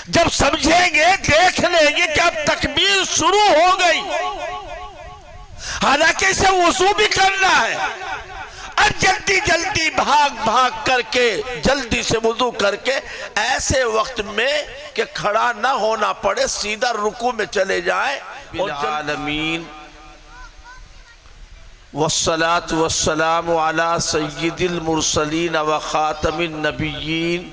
جب سمجھیں گے دیکھ لیں گے کہ اب تکبیر شروع ہو گئی، حالانکہ اسے وضو بھی کرنا ہے، اور جلدی جلدی بھاگ کر کے جلدی سے وضو کر کے ایسے وقت میں کہ کھڑا نہ ہونا پڑے سیدھا رکوع میں چلے جائیں۔ العالمین والصلاة والسلام على سید المرسلین وخاتم النبیین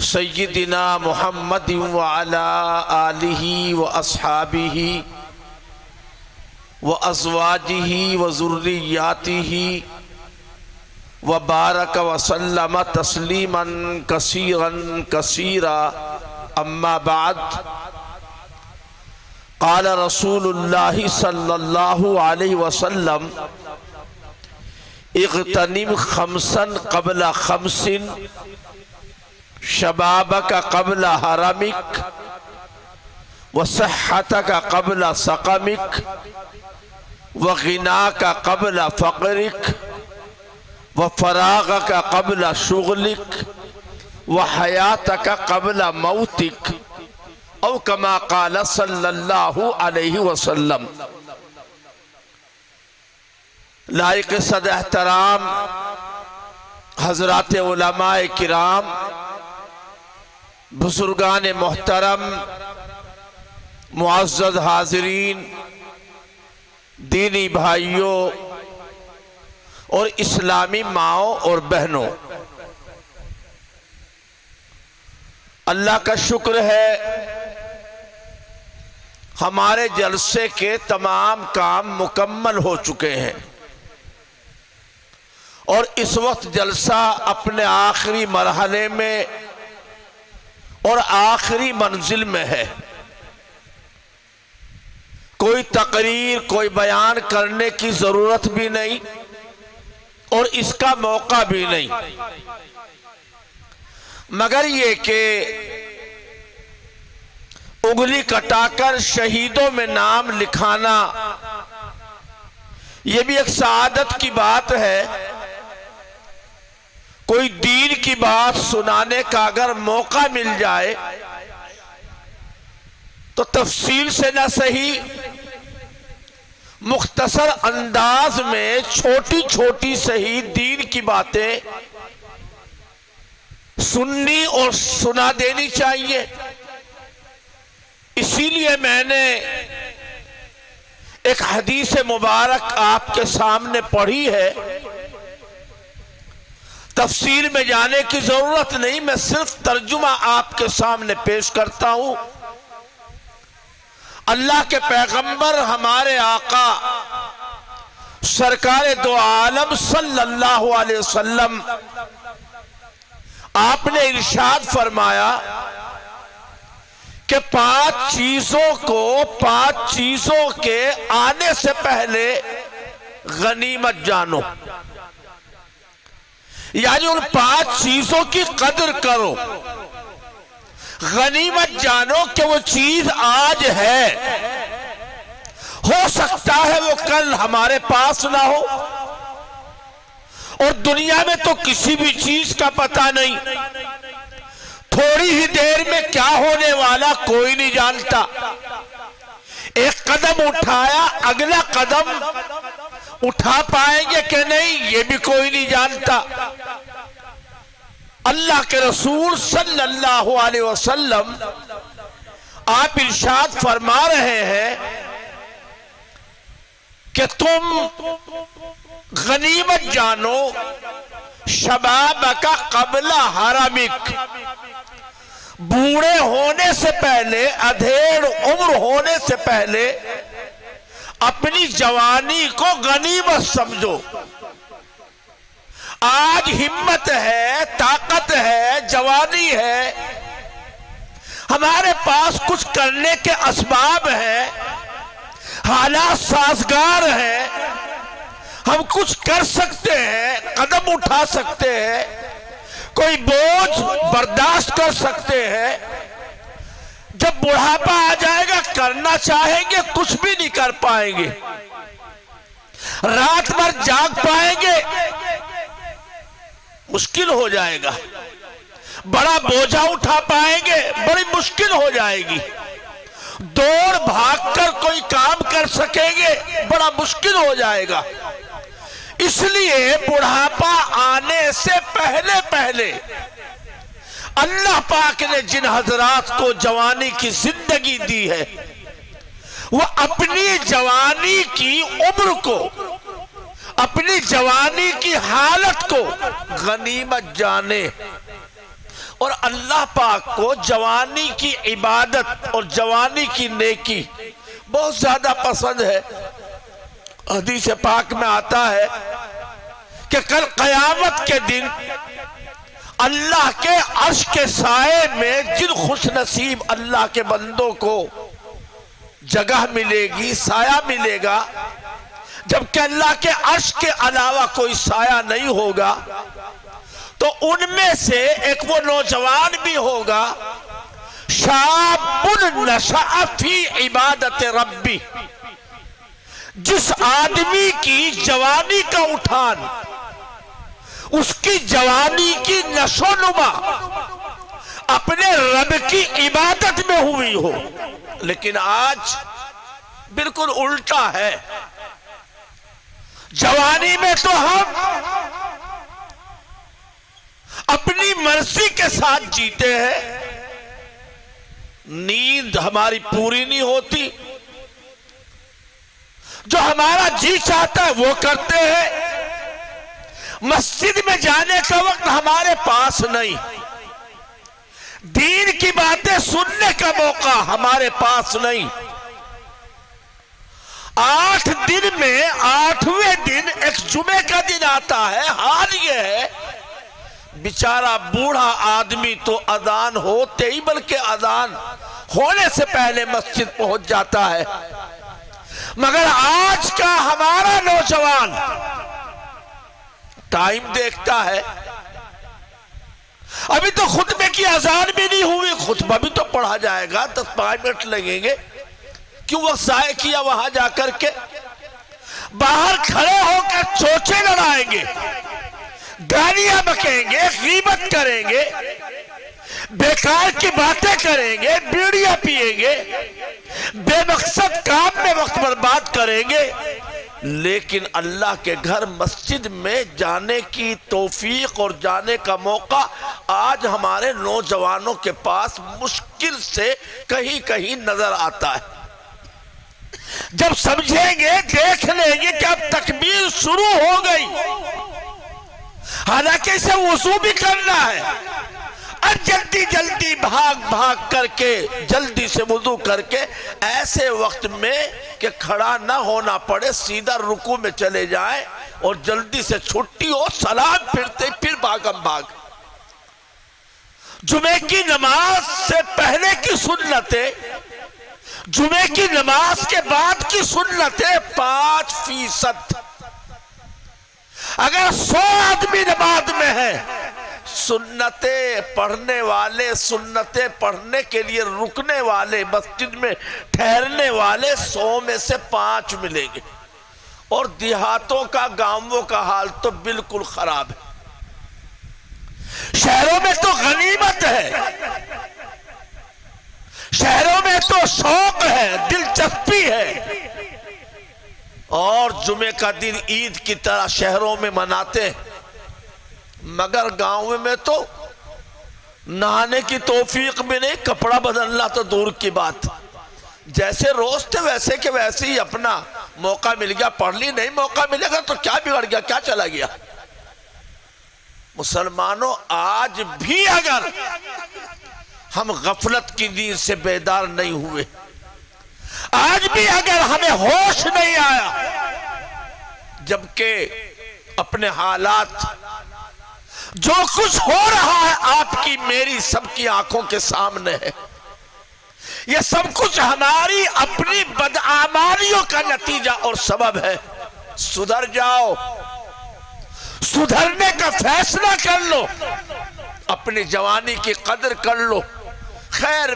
سیدنا محمد وعلى آلہ واصحابہ وازواجہ وذریاتہ وبارک وسلم تسلیما کثیرا کثیرا، اما بعد، قال رسول اللہ صلی اللہ علیہ وسلم اغتنم خمسا قبل خمس، شبابک قبل حرمک، وصحتک قبل سقمک، وغناک قبل فقرک، وفراغک قبل شغلک، وحیاتک قبل موتک، او کما قال صلی اللہ علیہ وسلم۔ لائق صد احترام حضرات علماء کرام، بزرگان محترم، معزز حاضرین، دینی بھائیوں اور اسلامی ماؤں اور بہنوں، اللہ کا شکر ہے ہمارے جلسے کے تمام کام مکمل ہو چکے ہیں، اور اس وقت جلسہ اپنے آخری مرحلے میں اور آخری منزل میں ہے۔ کوئی تقریر، کوئی بیان کرنے کی ضرورت بھی نہیں اور اس کا موقع بھی نہیں، مگر یہ کہ انگلی کٹا کر شہیدوں میں نام لکھانا یہ بھی ایک سعادت کی بات ہے۔ کوئی دین کی بات سنانے کا اگر موقع مل جائے تو تفصیل سے نہ صحیح، مختصر انداز میں چھوٹی چھوٹی صحیح دین کی باتیں سننی اور سنا دینی چاہیے۔ اسی لیے میں نے ایک حدیث مبارک آپ کے سامنے پڑھی ہے، تفصیل میں جانے کی ضرورت نہیں، میں صرف ترجمہ آپ کے سامنے پیش کرتا ہوں۔ اللہ کے پیغمبر ہمارے آقا سرکار دو عالم صلی اللہ علیہ وسلم، آپ نے ارشاد فرمایا کہ 5 چیزوں کے آنے سے پہلے غنیمت جانو، یعنی ان 5 چیزوں کی قدر کرو، غنیمت جانو کہ وہ چیز آج ہے، ہو سکتا ہے وہ کل ہمارے پاس نہ ہو، اور دنیا میں تو کسی بھی چیز کا پتہ نہیں، تھوڑی ہی دیر میں کیا ہونے والا کوئی نہیں جانتا۔ ایک قدم اٹھایا، اگلا قدم اٹھا پائیں گے کہ نہیں یہ بھی کوئی نہیں جانتا۔ اللہ کے رسول صلی اللہ علیہ وسلم آپ ارشاد فرما رہے ہیں کہ تم غنیمت جانو شبابک قبل حرمک، بوڑھے ہونے سے پہلے، ادھیڑ عمر ہونے سے پہلے اپنی جوانی کو غنیمت سمجھو۔ آج ہمت ہے، طاقت ہے، جوانی ہے، ہمارے پاس کچھ کرنے کے اسباب ہیں، حالات سازگار ہیں، ہم کچھ کر سکتے ہیں، قدم اٹھا سکتے ہیں، کوئی بوجھ برداشت کر سکتے ہیں۔ جب بڑھاپا آ جائے گا کرنا چاہیں گے کچھ بھی نہیں کر پائیں گے، رات بھر جاگ پائیں گے مشکل ہو جائے گا۔ بڑا بوجھا اٹھا پائیں گے؟ بڑی مشکل ہو جائے گی۔ دوڑ بھاگ کر کوئی کام کر سکیں گے؟ بڑا مشکل ہو جائے گا۔ اس لیے بڑھاپا آنے سے پہلے اللہ پاک نے جن حضرات کو جوانی کی زندگی دی ہے، وہ اپنی جوانی کی عمر کو، اپنی جوانی کی حالت کو غنیمت جانے، اور اللہ پاک کو جوانی کی عبادت اور جوانی کی نیکی بہت زیادہ پسند ہے۔ حدیث پاک میں آتا ہے کہ کل قیامت کے دن اللہ کے عرش کے سائے میں جن خوش نصیب اللہ کے بندوں کو جگہ ملے گی، سایہ ملے گا، جبکہ اللہ کے عرش کے علاوہ کوئی سایہ نہیں ہوگا، تو ان میں سے ایک وہ نوجوان بھی ہوگا، شاب نشأ فی عبادت ربی، جس آدمی کی جوانی کا اٹھان، اس کی جوانی کی نشو نما اپنے رب کی عبادت میں ہوئی ہو۔ لیکن آج بالکل الٹا ہے۔ جوانی میں تو ہم اپنی مرضی کے ساتھ جیتے ہیں، نیند ہماری پوری نہیں ہوتی، جو ہمارا جی چاہتا ہے وہ کرتے ہیں، مسجد میں جانے کا وقت ہمارے پاس نہیں، دین کی باتیں سننے کا موقع ہمارے پاس نہیں۔ 8 دن میں 8ویں دن ایک جمعے کا دن آتا ہے، حال یہ ہے بیچارہ بوڑھا آدمی تو اذان ہوتے ہی، بلکہ اذان ہونے سے پہلے مسجد پہنچ جاتا ہے، مگر آج کا ہمارا نوجوان ٹائم دیکھتا ہے، ابھی تو خطبے کی اذان بھی نہیں ہوئی، خطبہ بھی تو پڑھا جائے گا، 10-5 منٹ لگیں گے، کیوں وقت ضائع کیا وہاں جا کر کے؟ باہر کھڑے ہو کر چوچے لڑائیں گے، گالیاں بکیں گے، غیبت کریں گے، بیکار کی باتیں کریں گے، بیڑیاں پیئیں گے، بے مقصد کام میں وقت برباد کریں گے، لیکن اللہ کے گھر مسجد میں جانے کی توفیق اور جانے کا موقع آج ہمارے نوجوانوں کے پاس مشکل سے کہیں کہیں نظر آتا ہے۔ جب سمجھیں گے، دیکھ لیں گے کہ اب تکبیر شروع ہو گئی، حالانکہ اسے وضو بھی کرنا ہے، اب جلدی جلدی بھاگ کر کے جلدی سے وضو کر کے ایسے وقت میں کہ کھڑا نہ ہونا پڑے، سیدھا رکوع میں چلے جائیں اور جلدی سے چھٹی ہو، سلام پھرتے پھر بھاگم بھاگ۔ جمعے کی نماز سے پہلے کی سنتیں، جمعے کی نماز کے بعد کی سنتیں 5%۔ اگر 100 آدمی نماز میں ہے، سنتیں پڑھنے والے، سنتیں پڑھنے کے لیے رکنے والے، مسجد میں ٹھہرنے والے 100 میں سے 5 ملیں گے، اور دیہاتوں کا، گاؤں کا حال تو بالکل خراب ہے۔ شہروں میں تو غنیمت ہے، شہروں میں تو شوق ہے، دلچسپی ہے، اور جمعے کا دن عید کی طرح شہروں میں مناتے ہیں، مگر گاؤں میں تو نہانے کی توفیق بھی نہیں، کپڑا بدلنا تو دور کی بات، جیسے روز تھے ویسے کہ ویسے ہی اپنا موقع مل گیا پڑھ لی، نہیں موقع ملے گا تو کیا بگڑ گیا، کیا چلا گیا؟ مسلمانوں، آج بھی اگر ہم غفلت کی نیند سے بیدار نہیں ہوئے، آج بھی اگر ہمیں ہوش نہیں آیا، جبکہ اپنے حالات، جو کچھ ہو رہا ہے آپ کی میری سب کی آنکھوں کے سامنے ہے، یہ سب کچھ ہماری اپنی بدعمالیوں کا نتیجہ اور سبب ہے۔ سدھر جاؤ، سدھرنے کا فیصلہ کر لو، اپنی جوانی کی قدر کر لو۔ خیر،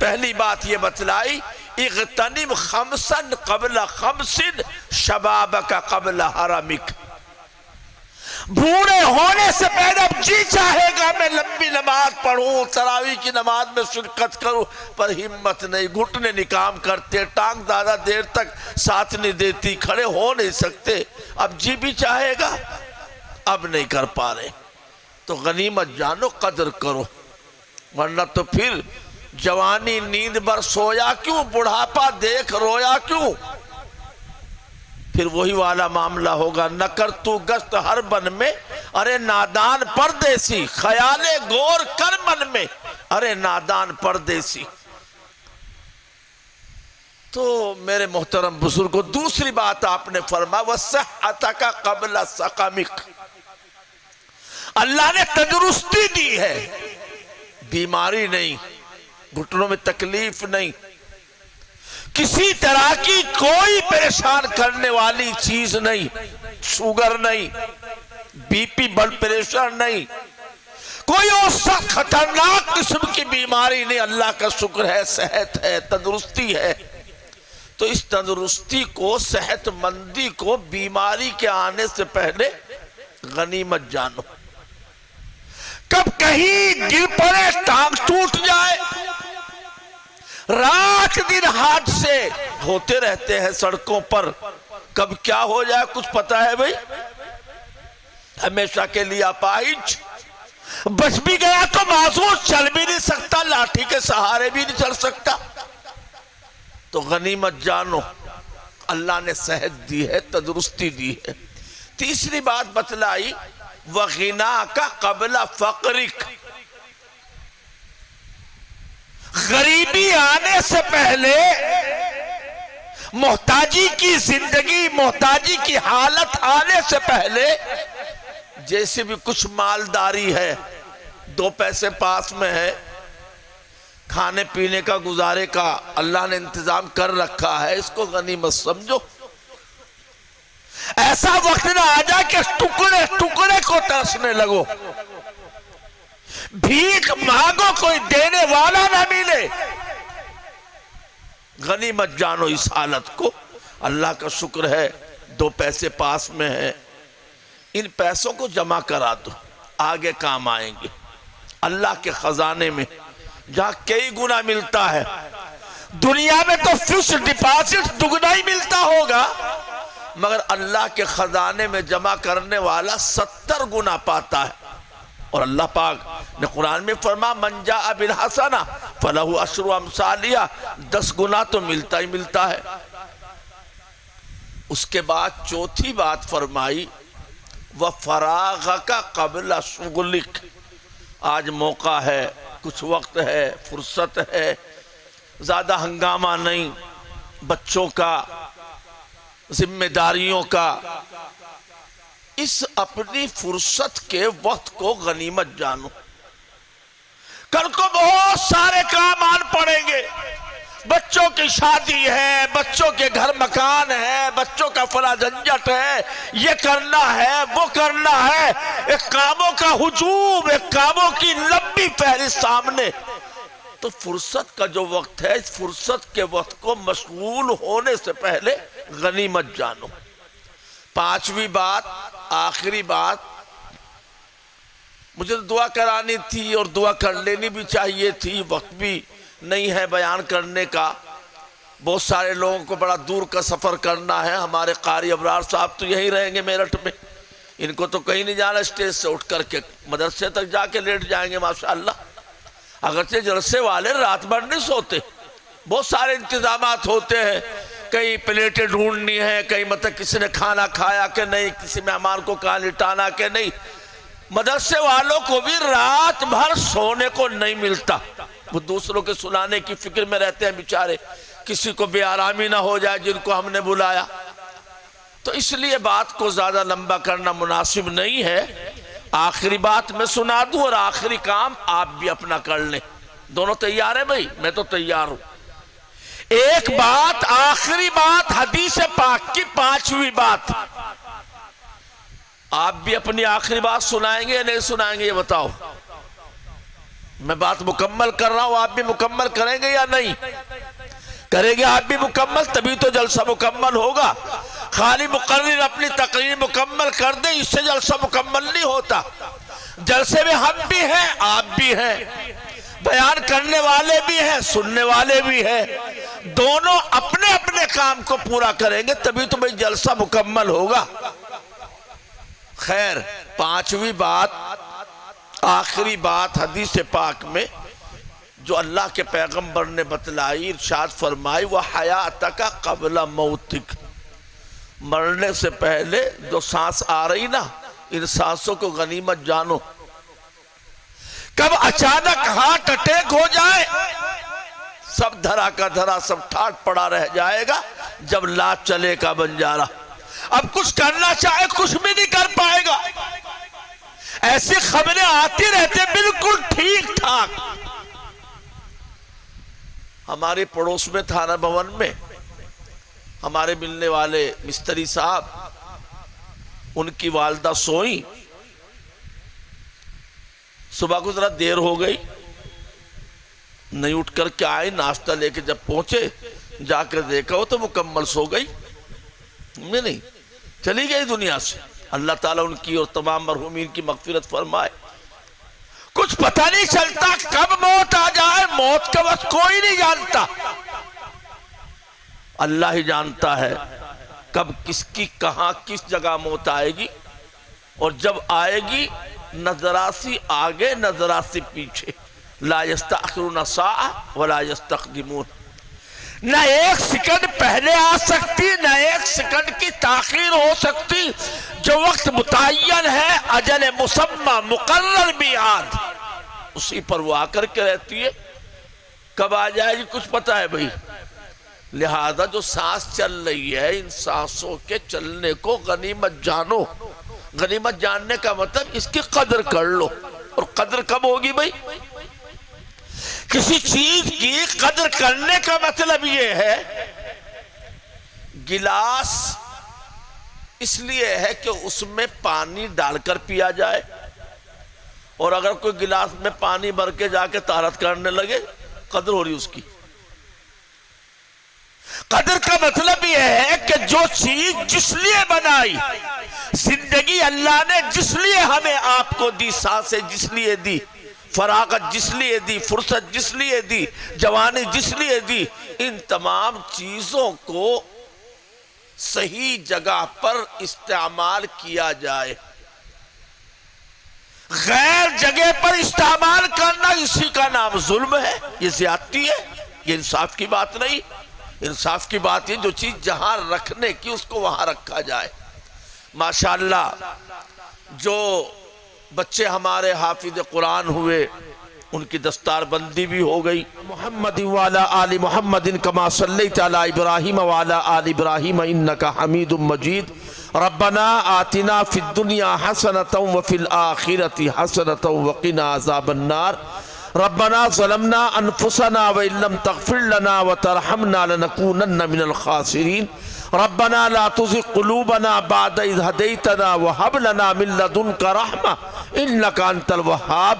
پہلی بات یہ بتلائی، اغتنم 5 قبل 5 شبابک قبل حرمک۔ بوڑھے ہونے سے پہلے اب جی چاہے گا میں لمبی نماز پڑھوں، تراویح کی نماز میں شرکت کروں، پر ہمت نہیں، گھٹنے نہیں کام کرتے، ٹانگ زیادہ دیر تک ساتھ نہیں دیتی، کھڑے ہو نہیں سکتے، اب جی بھی چاہے گا اب نہیں کر پا رہے۔ تو غنیمت جانو، قدر کرو، ورنہ تو پھر جوانی نیند بھر سویا کیوں، بڑھاپا دیکھ رویا کیوں، پھر وہی والا معاملہ ہوگا۔ نہ کر تو گشت ہر بن میں، ارے نادان پردیسی، خیال غور کر من میں، ارے نادان پردیسی۔ تو میرے محترم بزرگوں، دوسری بات آپ نے فرمایا وَصِحَّتَكَ قَبْلَ سَقَمِكَ، اللہ نے تندرستی دی ہے، بیماری نہیں، گھٹنوں میں تکلیف نہیں، کسی طرح کی کوئی پریشان کرنے والی چیز نہیں، شوگر نہیں، بی پی بلڈ پریشر نہیں، کوئی اور سخت خطرناک قسم کی بیماری نہیں، اللہ کا شکر ہے، صحت ہے، تندرستی ہے۔ تو اس تندرستی کو، صحت مندی کو بیماری کے آنے سے پہلے غنیمت جانو۔ کب کہیں گر پڑے، ٹانگ ٹوٹ جائے، رات دن حادثے ہوتے رہتے ہیں سڑکوں پر، کب کیا ہو جائے کچھ پتا ہے بھئی؟ ہمیشہ کے لیے اپاہج، بچ بھی گیا تو معذور، چل بھی نہیں سکتا، لاٹھی کے سہارے بھی نہیں چل سکتا۔ تو غنیمت جانو، اللہ نے صحت دی ہے، تندرستی دی ہے۔ تیسری بات بتلائی وَغِنَاكَ قَبْلَ فَقْرِكَ، غریبی آنے سے پہلے، محتاجی کی زندگی، محتاجی کی حالت آنے سے پہلے، جیسے بھی کچھ مالداری ہے، دو پیسے پاس میں ہے، کھانے پینے کا گزارے کا اللہ نے انتظام کر رکھا ہے، اس کو غنیمت سمجھو۔ ایسا وقت نہ آ جائے کہ ٹکڑے ٹکڑے کو ترسنے لگو، بھیک مانگو کوئی دینے والا نہ ملے۔ غنیمت جانو اس حالت کو، اللہ کا شکر ہے دو پیسے پاس میں ہے، ان پیسوں کو جمع کرا دو، آگے کام آئیں گے اللہ کے خزانے میں، جہاں کئی گنا ملتا ہے۔ دنیا میں تو فکس ڈپازٹ دگنا ہی ملتا ہوگا، مگر اللہ کے خزانے میں جمع کرنے والا 70 گنا پاتا ہے۔ اور اللہ پاک نے قرآن میں فرما من جاء بالحسنہ فلہ عشر امثالہا، 10 گنا تو ملتا ہی ملتا ہے۔ اس کے بعد چوتھی بات فرمائی وَفَرَاغَكَ قَبْلَ شُغْلِكَ، آج موقع ہے، کچھ وقت ہے، فرصت ہے، زیادہ ہنگامہ نہیں، بچوں کا، ذمہ داریوں کا، اس اپنی فرصت کے وقت کو غنیمت جانو۔ کل کو بہت سارے کام آن پڑیں گے، بچوں کی شادی ہے، بچوں کے گھر مکان ہے، بچوں کا فلاں جھنجٹ ہے، یہ کرنا ہے، وہ کرنا ہے، ایک کاموں کا ہجوم، ایک کاموں کی لمبی فہرست سامنے۔ تو فرصت کا جو وقت ہے، اس فرصت کے وقت کو مشغول ہونے سے پہلے غنیمت جانو۔ پانچویں بات، آخری بات، مجھے دعا کرانی تھی اور دعا کر لینی بھی چاہیے تھی، وقت بھی نہیں ہے بیان کرنے کا، بہت سارے لوگوں کو بڑا دور کا سفر کرنا ہے۔ ہمارے قاری ابرار صاحب تو یہی رہیں گے میرٹھ میں، ان کو تو کہیں نہیں جانا، اسٹیج سے اٹھ کر کے مدرسے تک جا کے لیٹ جائیں گے ماشاءاللہ۔ اگرچہ جلسے والے رات بھر نہیں سوتے، بہت سارے انتظامات ہوتے ہیں، کئی پلیٹیں ڈھونڈنی ہیں، کئی مطلب کسی نے کھانا کھایا کہ نہیں، کسی مہمان کو کہاں لٹانا کہ نہیں۔ مدرسے والوں کو بھی رات بھر سونے کو نہیں ملتا، وہ دوسروں کے سنانے کی فکر میں رہتے ہیں بیچارے، کسی کو بے آرامی نہ ہو جائے جن کو ہم نے بلایا۔ تو اس لیے بات کو زیادہ لمبا کرنا مناسب نہیں ہے۔ آخری بات میں سنا دوں اور آخری کام آپ بھی اپنا کر لیں۔ دونوں تیار ہیں بھائی؟ میں تو تیار ہوں۔ ایک بات، آخری بات، حدیث پاک کی 5ویں بات، آپ بھی اپنی آخری بات سنائیں گے یا نہیں سنائیں گے یہ بتاؤ؟ میں بات مکمل کر رہا ہوں، آپ بھی مکمل کریں گے یا نہیں؟ کریں گے آپ بھی مکمل، تبھی تو جلسہ مکمل ہوگا۔ خالی مقرر اپنی تقریر مکمل کر دیں، اس سے جلسہ مکمل نہیں ہوتا۔ جلسے میں ہم بھی ہیں، آپ بھی ہیں، بیان کرنے والے بھی ہیں، سننے والے بھی ہیں، دونوں اپنے اپنے کام کو پورا کریں گے تبھی تو بھئی جلسہ مکمل ہوگا۔ خیر، پانچویں بات، آخری بات حدیث پاک میں جو اللہ کے پیغمبر نے بتلائی، ارشاد فرمائی وَحَيَاتَكَ قَبْلَ مَوْتِكَ، مرنے سے پہلے جو سانس آ رہی نا، ان سانسوں کو غنیمت جانو۔ کب اچانک ہارٹ اٹیک ہو جائے، سب دھرا کا دھرا، سب ٹھاٹ پڑا رہ جائے گا جب لا چلے کا بنجارا۔ اب کچھ کرنا چاہے کچھ بھی نہیں کر پائے گا۔ ایسی خبریں آتی رہتے بالکل ٹھیک ٹھاک۔ ہمارے پڑوس میں تھانہ بھون میں ہمارے ملنے والے مستری صاحب، ان کی والدہ سوئی، صبح کو ذرا دیر ہو گئی، نہیں اٹھ کر کے آئے، ناشتہ لے کے جب پہنچے جا کر دیکھا وہ تو مکمل سو گئی، نہیں چلی گئی دنیا سے۔ اللہ تعالیٰ ان کی اور تمام مرحومین کی مغفرت فرمائے۔ کچھ پتہ نہیں چلتا کب موت آ جائے، موت کا وقت کوئی نہیں جانتا، اللہ ہی جانتا ہے کب کس کی کہاں کس جگہ موت آئے گی، اور جب آئے گی نظراسی آگے نظراسی پیچھے، لا یستأخرون ساعہ ولا یستقدمون، نہ ایک سیکنڈ پہلے آ سکتی نہ ایک سیکنڈ کی تاخیر ہو سکتی۔ جو وقت متعین ہے، اجل مسمى مقرر میعاد، اسی پر وہ آ کر کے رہتی ہے۔ کب آ جائے گی کچھ پتہ ہے بھئی، لہذا جو سانس چل رہی ہے ان سانسوں کے چلنے کو غنیمت جانو۔ غنیمت جاننے کا مطلب اس کی قدر کر لو، اور قدر کب ہوگی بھئی؟ کسی چیز کی قدر کرنے کا مطلب یہ ہے، گلاس اس لیے ہے کہ اس میں پانی ڈال کر پیا جائے، اور اگر کوئی گلاس میں پانی بھر کے جا کے طہارت کرنے لگے، قدر ہو رہی اس کی۔ قدر کا مطلب یہ ہے کہ جو چیز جس لیے بنائی، زندگی اللہ نے جس لیے ہمیں آپ کو دی، سانسیں جس لیے دی، فراغت جس لیے دی، فرصت جس لیے دی، جوانی جس لیے دی، ان تمام چیزوں کو صحیح جگہ پر استعمال کیا جائے۔ غیر جگہ پر استعمال کرنا، اسی کا نام ظلم ہے، یہ زیادتی ہے، یہ انصاف کی بات نہیں۔ انصاف کی بات ہے جو چیز جہاں رکھنے کی اس کو وہاں رکھا جائے۔ ماشاءاللہ جو بچے ہمارے حافظ قرآن ہوئے ان کی دستار بندی بھی ہو گئی۔ محمد وعلی آل محمد کما صلیت علی ابراہیم وعلی آل ابراہیم انک حمید مجید۔ ربنا آتنا فی الدنیا حسنۃ وفی الآخرۃ حسنۃ وقنا عذاب النار۔ ربنا ظلمنا انفسنا وان لم تغفر لنا وترحمنا لنكونن من الخاسرین۔ ربنا لا تزغ قلوبنا بعد إذ هديتنا وهب لنا من لدنك رحمة إنك أنت الوهاب۔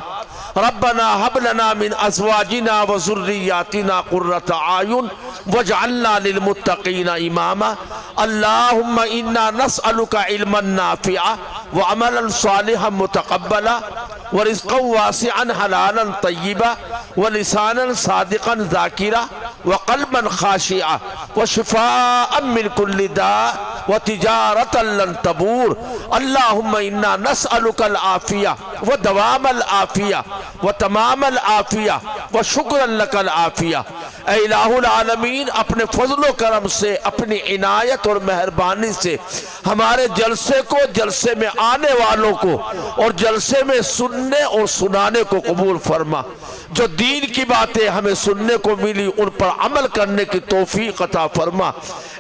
ربنا هب لنا من أزواجنا وذرياتنا قرة أعين واجعلنا للمتقين إماما۔ اللهم إنا نسألك علما نافعا وعملا صالحا متقبلا ورزقا واسعا حلالا طيبا ولسانا صادقا ذاكرا وقلبا خاشعا وشفاء من كل داء وتجارة لن تبور۔ اللهم إنا نسألك العافية ودوام العافية وتمام العافية وشكرا لك العافية۔ اے الہ العالمین، اپنے فضل و کرم سے، اپنی عنایت اور مہربانی سے ہمارے جلسے کو، جلسے میں آنے والوں کو اور جلسے میں سننے اور سنانے کو قبول فرما۔ جو دین کی باتیں ہمیں سننے کو ملی ان پر عمل کرنے کی توفیق عطا فرما۔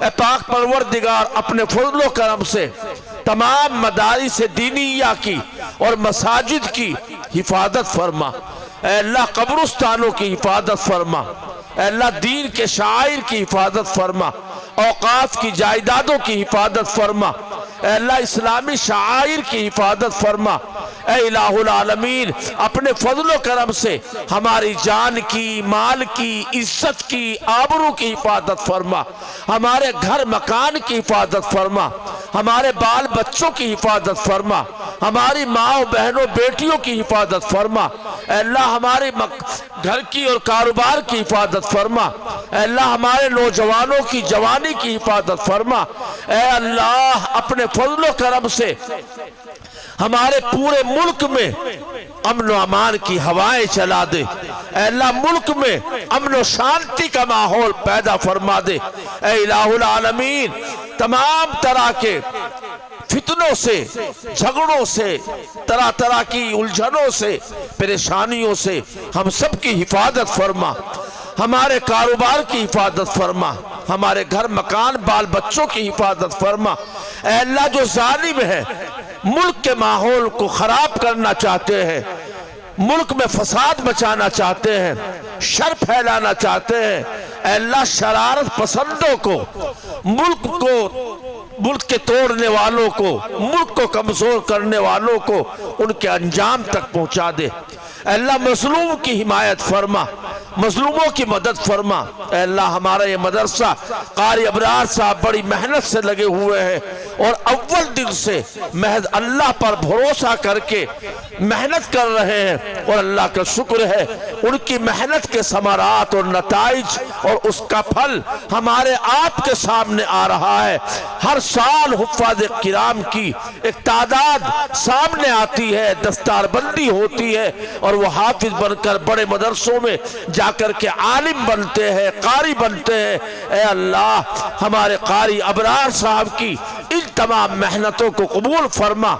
اے پاک پروردگار، اپنے فضل و کرم سے تمام مدارس دینیہ کی اور مساجد کی حفاظت فرما۔ اے اللہ قبرستانوں کی حفاظت فرما۔ اے اللہ دین کے شاعر کی حفاظت فرما، اوقاف کی جائیدادوں کی حفاظت فرما۔ اے اللہ اسلامی شاعر کی حفاظت فرما۔ اے الہ العالمین اپنے فضل و کرم سے ہماری جان کی، مال کی، عزت کی، آبرو کی حفاظت فرما، ہمارے گھر مکان کی حفاظت فرما، ہمارے بال بچوں کی حفاظت فرما، ہماری ماں بہنوں بیٹیوں کی حفاظت فرما، اے اللہ ہمارے گھر کی اور کاروبار کی حفاظت فرما، اے اللہ ہمارے نوجوانوں کی جوانی کی حفاظت فرما، اے اللہ اپنے فضل و کرم سے ہمارے پورے ملک میں امن و امان کی ہوائیں چلا دے، اے اللہ ملک میں امن و شانتی کا ماحول پیدا فرما دے، اے الہ العالمین تمام طرح کے فتنوں سے، جھگڑوں سے، طرح طرح کی الجھنوں سے، پریشانیوں سے ہم سب کی حفاظت فرما، ہمارے کاروبار کی حفاظت فرما، ہمارے گھر مکان بال بچوں کی حفاظت فرما، اے اللہ جو ظالم ہے ملک کے ماحول کو خراب کرنا چاہتے ہیں، ملک میں فساد مچانا چاہتے ہیں، شر پھیلانا چاہتے ہیں، اے اللہ شرارت پسندوں کو، ملک کے توڑنے والوں کو، ملک کو کمزور کرنے والوں کو ان کے انجام تک پہنچا دے، اے اللہ مظلوم کی حمایت فرما، مظلوموں کی مدد فرما، اے اللہ ہمارا یہ مدرسہ قاری ابرار صاحب بڑی محنت سے لگے ہوئے ہیں اور اول دن سے محض اللہ پر بھروسہ کر کے محنت کر رہے ہیں، اور اللہ کا شکر ہے ان کی محنت کے ثمرات اور نتائج اور اس کا پھل ہمارے آپ کے سامنے آ رہا ہے۔ ہر سال حفاظ کرام کی ایک تعداد سامنے آتی ہے، دستار بندی ہوتی ہے اور وہ حافظ بن کر بڑے مدرسوں میں جا کر کے عالم بنتے ہیں، قاری بنتے ہیں۔ اے اللہ ہمارے قاری ابرار صاحب کی ان تمام محنتوں کو قبول فرما،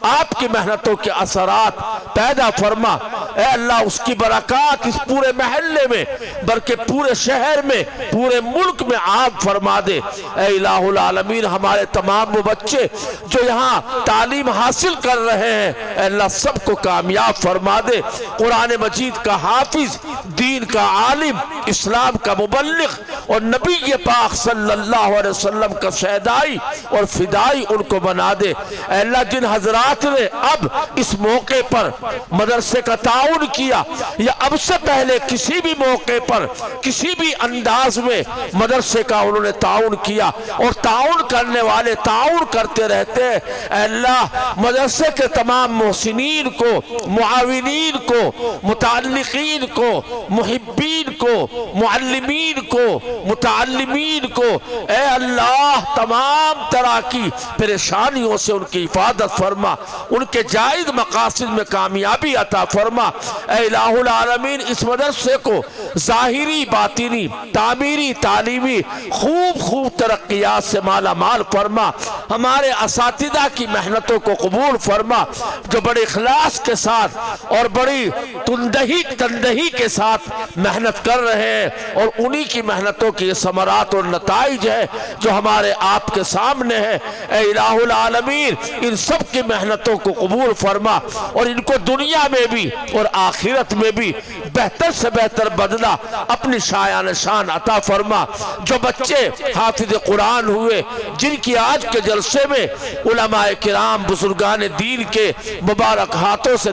آپ کی محنتوں کے اثرات پیدا فرما، اے اللہ اس کی برکات اس پورے محلے میں بلکہ پورے شہر میں پورے ملک میں عام فرما دے۔ اے الہ العالمین ہمارے تمام وہ بچے جو یہاں تعلیم حاصل کر رہے ہیں اے اللہ سب کو کامیاب فرما دے، قرآن مجید کا حافظ، دین کا عالم، اسلام کا مبلغ اور نبی پاک صلی اللہ علیہ وسلم کا شہدائی اور فدائی ان کو بنا دے۔ اے اللہ جن حضرات نے اب اس موقع پر مدرسے کا تعاون کیا یا اب سے پہلے کسی بھی موقع پر کسی بھی انداز میں مدرسے کا انہوں نے تعاون کیا اور تعاون کرنے والے تعاون کرتے رہتے ہیں، اے اللہ مدرسے کے تمام محسنین کو، معاونین کو، متعلقین کو، محبین کو، معلمین کو، متعلمین کو، اے اللہ تمام طرح کی پریشانیوں سے ان کی حفاظت فرما، ان کے جائز مقاصد میں کامیابی عطا فرما۔ اے الہ العالمین اس مدرسے کو ظاہری باطنی تعمیری تعلیمی خوب ترقیات سے مالا مال فرما، ہمارے اساتذہ کی محنتوں کو قبول فرما جو بڑے اخلاص کے ساتھ اور بڑی تندہی کے ساتھ محنت کر رہے ہیں، اور انہی کی محنتوں کی ثمرات اور نتائج ہے جو ہمارے آپ کے سامنے ہے۔ اے الہ العالمین ان سب کی محنتوں کو قبول فرما اور ان کو دنیا میں بھی اور آخرت میں بھی بہتر سے بہتر بدلہ اپنی شایان شان عطا فرما۔ جو بچے حافظ قرآن ہوئے جن کی آج کے جلسے میں علماء کرام بزرگان دین کے مبارک ہاتھوں سے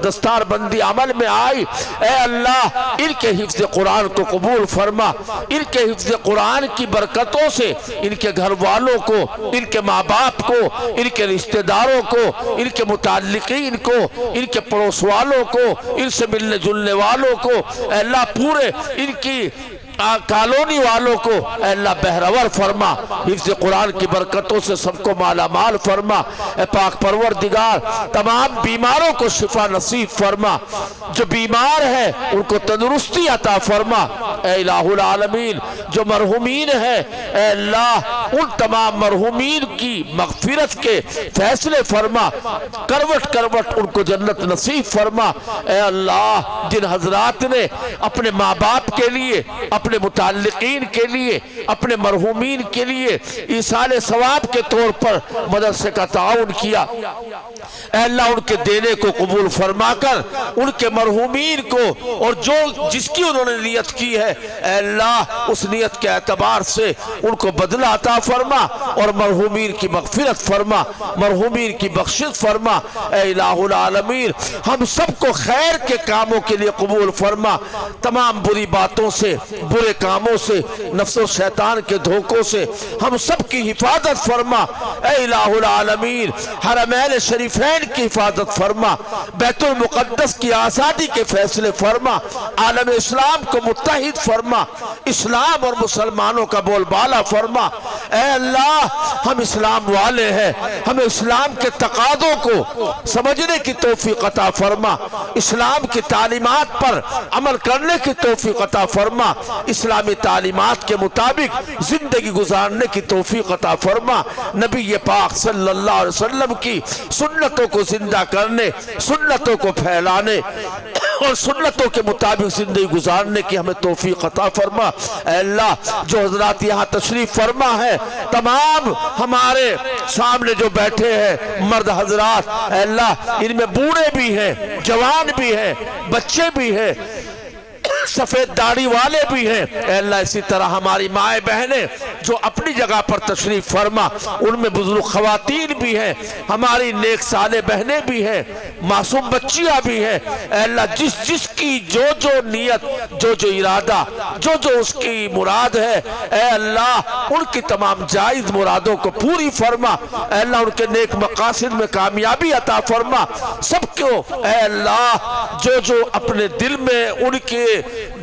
دستار بندی عمل میں آئی، اے اللہ ان کے حفظ قرآن کو قبول فرما، ان کے حفظ قرآن کی برکتوں سے ان کے گھر والوں کو، ان کے ماں باپ کو، ان کے رشتہ داروں کو، ان کے متعلقین کو، ان کے پڑوس والوں کو، ان سے ملنے جلنے والوں کو، اے اللہ پورے ان کی کالونی والوں کو اے اللہ بہرور فرما، حفظ قرآن کی برکتوں سے سب کو مالا مال فرما۔ اے پاک پروردگار تمام بیماروں کو شفا نصیب فرما، جو بیمار ہیں ان کو تندرستی عطا فرما۔ اے الہ العالمین جو مرحومین ہیں اے اللہ ان تمام مرحومین کی مغفرت کے فیصلے فرما، کروٹ کروٹ ان کو جنت نصیب فرما۔ اے اللہ جن حضرات نے اپنے ماں باپ کے لیے، اپنے متعلقین کے لیے، اپنے مرحومین کے لیے ایصال ثواب کے طور پر مدرسے کا تعاون کیا، اے اللہ ان کے دینے کو قبول فرما کر ان کے مرحومین کو اور جو جس کی انہوں نے نیت کی ہے اے اللہ اس نیت کے اعتبار سے ان کو بدلہ عطا فرما اور مرحومین کی مغفرت فرما، مرحومین کی بخشش فرما۔ اے الہ العالمین ہم سب کو خیر کے کاموں کے لیے قبول فرما، تمام بری باتوں سے، برے کاموں سے، نفس و شیطان کے دھوکوں سے ہم سب کی حفاظت فرما۔ اے الہ العالمین حرمین شریفین کی حفاظت فرما، بیت المقدس کی آزادی کے فیصلے فرما، عالم اسلام کو متحد فرما، اسلام اور مسلمانوں کا بول بالا فرما۔ اے اللہ ہم اسلام والے ہیں، ہمیں اسلام کے تقاضوں کو سمجھنے کی توفیق عطا فرما، اسلام کی تعلیمات پر عمل کرنے کی توفیق عطا فرما، اسلامی تعلیمات کے مطابق زندگی گزارنے کی توفیق عطا فرما، نبی پاک صلی اللہ علیہ وسلم کی سنتوں کو زندہ کرنے، سنتوں کو پھیلانے اور سنتوں کے مطابق زندگی گزارنے کی ہمیں توفیق عطا فرما۔ اے اللہ جو حضرات یہاں تشریف فرما ہے، تمام ہمارے سامنے جو بیٹھے ہیں مرد حضرات، اے اللہ ان میں بوڑھے بھی ہیں، جوان بھی ہیں، بچے بھی ہیں، سفید داڑھی والے بھی ہیں، اے اللہ اسی طرح ہماری مائیں بہنیں جو اپنی جگہ پر تشریف فرما، ان میں بزرگ خواتین بھی ہیں، ہماری نیک صالح بہنیں بھی ہیں، معصوم بچیاں بھی ہیں۔ اے اللہ جس کی جو نیت، جو ارادہ، جو اس کی مراد ہے، اے اللہ ان کی تمام جائز مرادوں کو پوری فرما۔ اے اللہ ان کے نیک مقاصد میں کامیابی عطا فرما۔ سب کو اے اللہ جو اپنے دل میں ان کے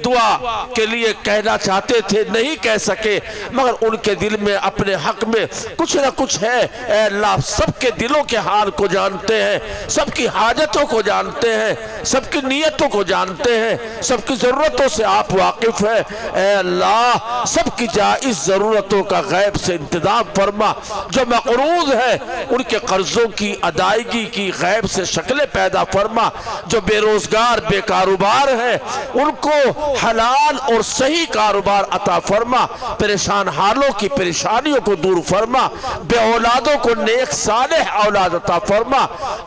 دعا کے لیے کہنا چاہتے تھے نہیں کہہ سکے، مگر ان کے دل میں اپنے حق میں کچھ نہ کچھ ہے، اے اللہ سب کے دلوں کے حال کو جانتے ہیں، سب کی حاجتوں کو جانتے ہیں، سب کی نیتوں کو جانتے ہیں، سب کی ضرورتوں سے آپ واقف ہیں۔ اے اللہ سب کی جائز ضرورتوں کا غیب سے انتظام فرما، جو مقروض ہے ان کے قرضوں کی ادائیگی کی غیب سے شکلیں پیدا فرما، جو بے روزگار بے کاروبار ہیں ان کو حلال اور صحیح کاروبار عطا فرما، پریشان حالوں کی پریشانیوں کو دور فرما، بے اولادوں کو نیک صالح اولاد عطا فرما،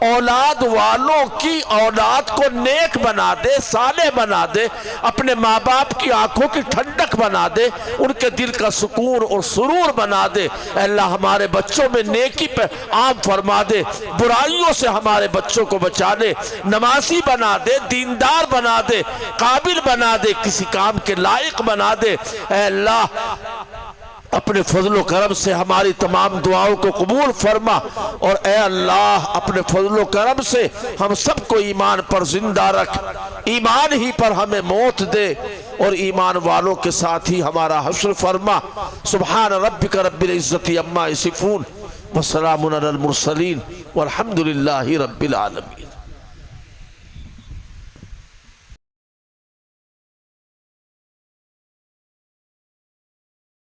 اولاد والوں کی اولاد کو نیک بنا دے، صالح بنا دے، اپنے ماں باپ کی آنکھوں کی ٹھنڈک بنا دے، ان کے دل کا سکون اور سرور بنا دے۔ اے اللہ ہمارے بچوں میں نیکی پہ عام فرما دے، برائیوں سے ہمارے بچوں کو بچا دے، نمازی بنا دے، دیندار بنا دے، قابل بنا دے، کسی کام کے لائق بنا دے۔ اے اللہ اپنے فضل و کرم سے ہماری تمام دعاؤں کو قبول فرما، اور اے اللہ اپنے فضل و کرم سے ہم سب کو ایمان پر زندہ رکھ، ایمان ہی پر ہمیں موت دے، اور ایمان والوں کے ساتھ ہی ہمارا حشر فرما۔ سبحان ربک رب العزت عما یصفون وسلام علی المرسلین والحمد للہ رب العالمین۔